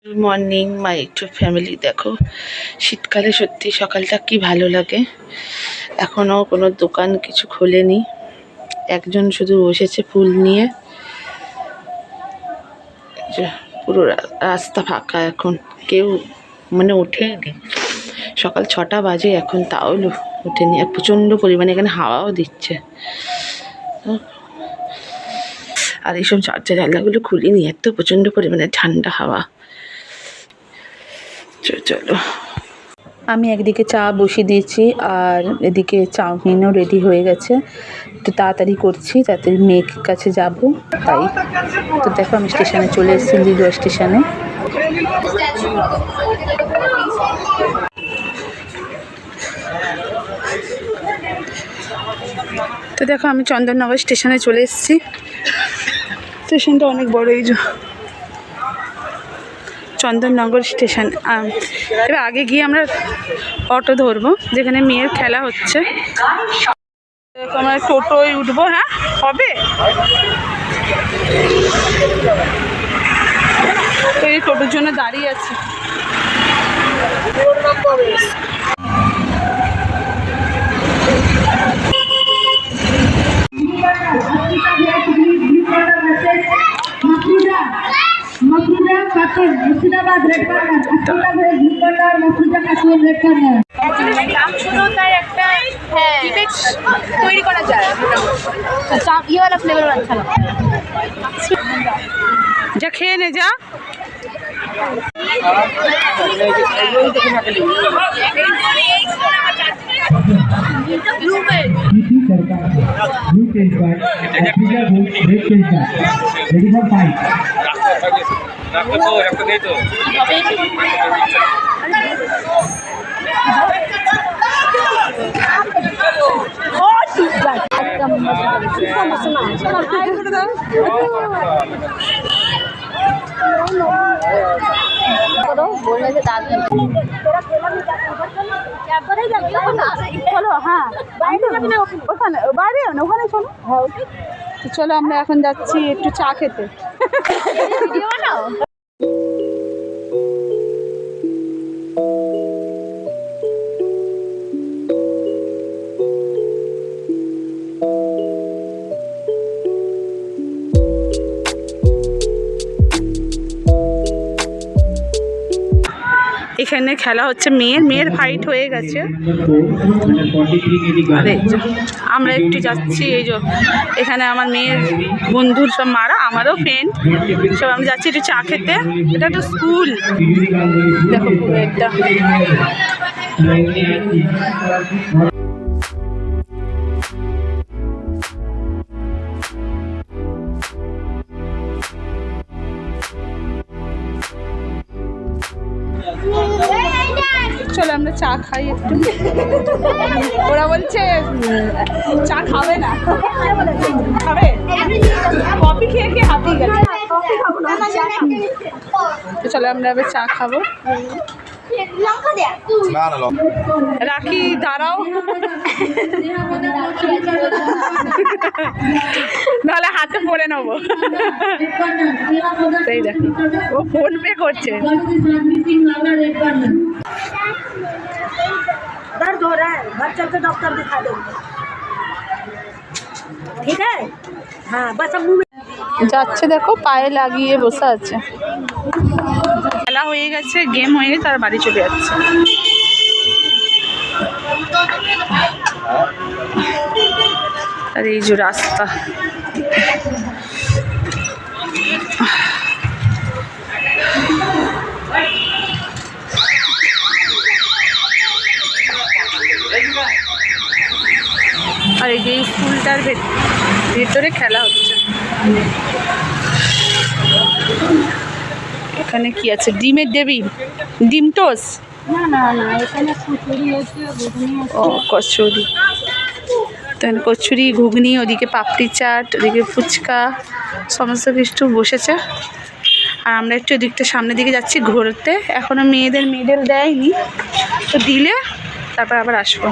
Good morning my YouTube family. দেখো শীতকালে সত্যি সকালটা কি ভালো লাগে। এখনও কোনো দোকান কিছু খোলেনি, একজন শুধু বসেছে ফুল নিয়ে। পুরো রাস্তা ফাঁকা, এখন কেউ মানে ওঠেনি। সকাল 6টা বাজে এখন, তাও ওঠেনি। আর প্রচণ্ড পরিমাণে এখানে হাওয়াও দিচ্ছে। আর এইসব জানলাগুলো খুলিনি, এত প্রচণ্ড পরিমাণে ঠান্ডা হাওয়া। চলো, আমি একদিকে চা বসিয়ে দিয়েছি আর এদিকে চাউমিনও রেডি হয়ে গেছে। একটু তাড়াতাড়ি করছি, তাড়াতাড়ি মেয়ের কাছে যাব। তাই তো দেখো আমি স্টেশনে চলে এসেছি, লিলুয়া স্টেশনে। তো দেখো আমি চন্দননগর স্টেশনে চলে এসেছি। স্টেশনটা অনেক বড়, এই যে চন্দননগর স্টেশন। এবার আগে গিয়ে আমরা অটো ধরবো, যেখানে মেয়ের খেলা হচ্ছে। আমরা টোটোয় উঠবো। হ্যাঁ হবে, তো এই টোটোর জন্য দাঁড়িয়ে আছে। তৈরি করা যায়, ইয়েওয়ালা ফ্লেভার আচ্ছা না। যা খেয়ে নে যা। চলো আমরা এখন যাচ্ছি একটু চা খেতে। এখানে খেলা হচ্ছে, মেয়ের ফাইট হয়ে গেছে। আমরা একটু যাচ্ছি, এই যে এখানে আমার মেয়ের বন্ধুর সব মারা, আমারও ফ্রেন্ড সব, আমরা যাচ্ছি একটু চা খেতে। এটা একটা স্কুল, দেখো পুরো একটা। চলো আমরা চা খাই একটু। ওরা বলছে চা খাবে না, খাবে কফি খেয়ে খেয়ে হাতিয়ে গেছে। চলো আমরা এবার চা খাবো। রাখি দাঁড়াও, নাহলে হাতে পড়ে নেবো। সেই দেখো ও ফোন পে করছে। दर्द हो रहा है, घर चल के डॉक्टर दिखा दो, ठीक है? हाँ बस अब मुँह में যাচ্ছে, দেখো পায়ে লাগিয়ে বসে আছে। খেলা হয়ে গেছে, গেম হয়ে গেছে, তার বাড়ি চলে যাচ্ছে। আর এই যে রাস্তা, আর এই যে স্কুলটার ভেতরে খেলা হচ্ছে। এখানে কি আছে, ডিমের দেবী, ডিম টোস, না না না এখানে কচুরি আছে, ঘুগনি আছে। ও কচুরি, তাহলে কচুরি ঘুগনি, ওদিকে পাপড়ি চাট, ওদিকে ফুচকা, সমস্ত কিছু বসেছে। আর আমরা একটু ওদিকটা সামনের দিকে যাচ্ছি ঘুরতে। এখনও মেয়েদের মেডেল দেয়নি, তো দিলে তারপর আবার আসবো।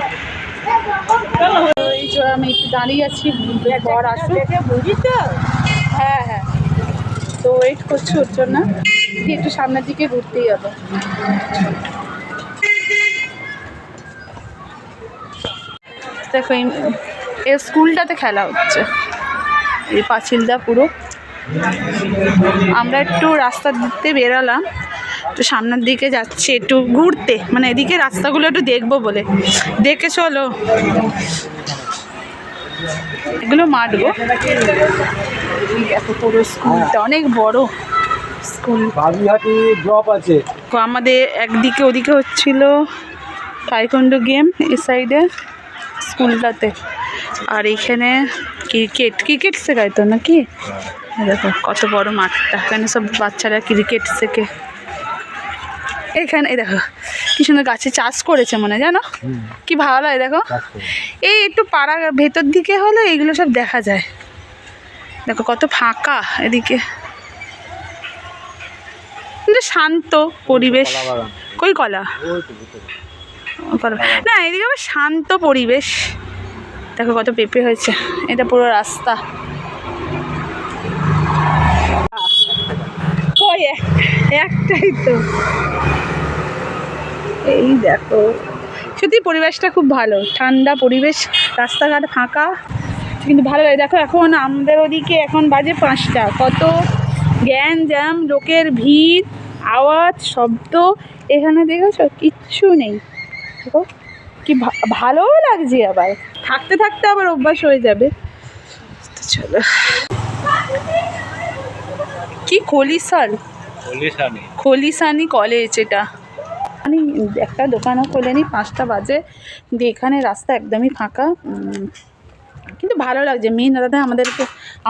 এই যে আমি একটু দাঁড়িয়ে আছি, বর আসো। বুঝি তো, হ্যাঁ হ্যাঁ, তো তো ওয়েট করছি ওর জন্য, একটু সামনের দিকে ঘুরতেই যাবো। দেখো এই স্কুলটাতে খেলা হচ্ছে, এই পাঁচিলটা পুরো। আমরা একটু রাস্তা দিতে বেরালাম, একটু সামনের দিকে যাচ্ছি একটু ঘুরতে, মানে এদিকে রাস্তাগুলো একটু দেখবো বলে। দেখে চলো, এগুলো মাঠবো। এত পুরো স্কুলটা অনেক বড় স্কুল। বাবুঘাটি ড্রপ আছে। তো আমাদের একদিকে ওদিকে হচ্ছিল টাইকোন্ডো গেম, এই সাইডে স্কুলটাতে। আর এইখানে ক্রিকেট শেখায় তো নাকি? দেখো কত বড় মাঠটা, এখানে সব বাচ্চারা ক্রিকেট শেখে। এখানে এই দেখো কি সুন্দর গাছে চাষ করেছে মনে হয়, জানো কি ভালো লাগে। দেখো এই একটু পাড়া ভেতর দিকে হলে এইগুলো সব দেখা যায়। দেখো কত ফাঁকা এদিকে, কিন্তু শান্ত পরিবেশ। কই কলা না, এদিকে আবার শান্ত পরিবেশ। দেখো কত পেঁপে হয়েছে, এটা পুরো রাস্তা। ওই একটাই তো, এই দেখো সত্যি পরিবেশটা খুব ভালো, ঠান্ডা পরিবেশ, রাস্তাঘাট ফাঁকা, কিন্তু ভালো লাগে। দেখো এখন আমাদের ওদিকে এখন বাজে 5টা, কত গ্যাঞ্জাম, লোকের ভিড়, আওয়াজ, শব্দ। এখানে দেখেছো কিচ্ছু নেই। দেখো কি ভালোও লাগছে, আবার থাকতে থাকতে আবার অভ্যাস হয়ে যাবে। তো চলো, কি খলিশানি কলেজ এটা। আমি একটা দোকানও খোলেনি, 5টা বাজে, কিন্তু এখানে রাস্তা একদমই ফাঁকা, কিন্তু ভালো লাগছে। মেন দাদা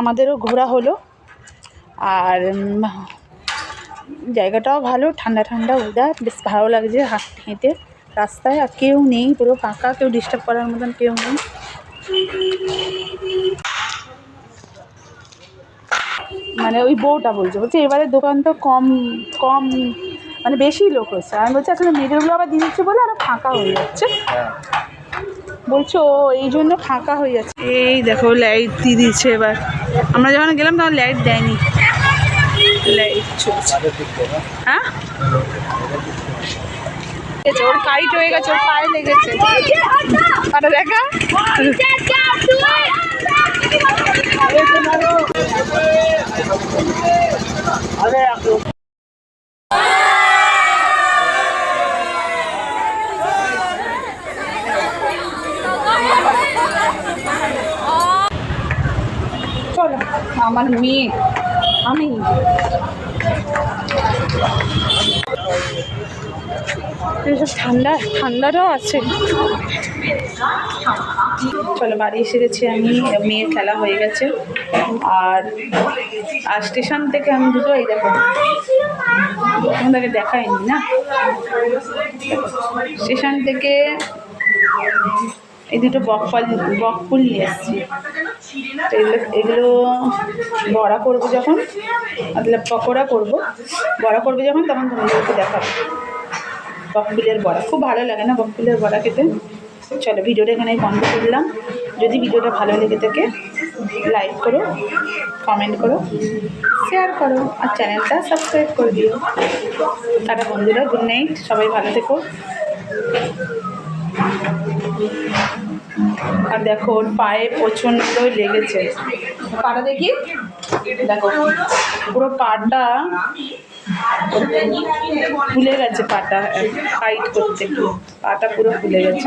আমাদেরও ঘোরা হলো, আর জায়গাটাও ভালো, ঠান্ডা ঠান্ডা ওয়েদার, বেশ ভালো লাগছে হেঁটে রাস্তায়। আর কেউ নেই, পুরো ফাঁকা, কেউ ডিস্টার্ব করার মতন কেউ নেই। মানে ওই বউটা বলছে এবারে দোকান তো কম মানে বেশি লোক হচ্ছে। আমি বলছি আসলে মেয়েদেরগুলো আবার দিয়ে দিচ্ছে বলে আরও ফাঁকা হয়ে যাচ্ছে। বলছো এই জন্য ফাঁকা হয়ে যাচ্ছে। এই দেখো লাইট দিয়ে দিচ্ছে এবার, আমরা যখন গেলাম তখন লাইট দেয়নি, লাইট চলছে। হ্যাঁ ওর কাইট হয়ে গেছে, ওর পায়ে লেগেছে, পাটা দেখা। চলো আমার মেয়ে, আমি এসব ঠান্ডাটাও আছে। চলো বাড়ি এসে গেছি আমি, মেয়ের খেলা হয়ে গেছে। আর স্টেশন থেকে আমি দুটো, এই দেখো তোমাদেরকে দেখাইনি না, স্টেশন থেকে এই দুটো বকফুল নিয়ে এসেছি। তো এগুলো বড়া করবো যখন, মতলব পকোড়া করবো, বড়া করবো যখন, তখন তোমাদেরকে দেখাবো। বকফুলের বড়া খুব ভালো লাগে না, বকফুলের বড়া খেতে। চলো ভিডিওটা এখানেই বন্ধ করলাম। যদি ভিডিওটা ভালো লেগে থাকে লাইক করো, কমেন্ট করো, শেয়ার করো, আর চ্যানেলটা সাবস্ক্রাইব করে দিও। টাটা বন্ধুরা, গুড নাইট, সবাই ভালো থেকো। আর দেখো ওর পায়ে প্রচণ্ড লেগেছে, পাটা দেখি, দেখো পুরো পাটা ফুলে গেছে, পাটা ফাইট করতে পাটা পুরো ফুলে গেছে।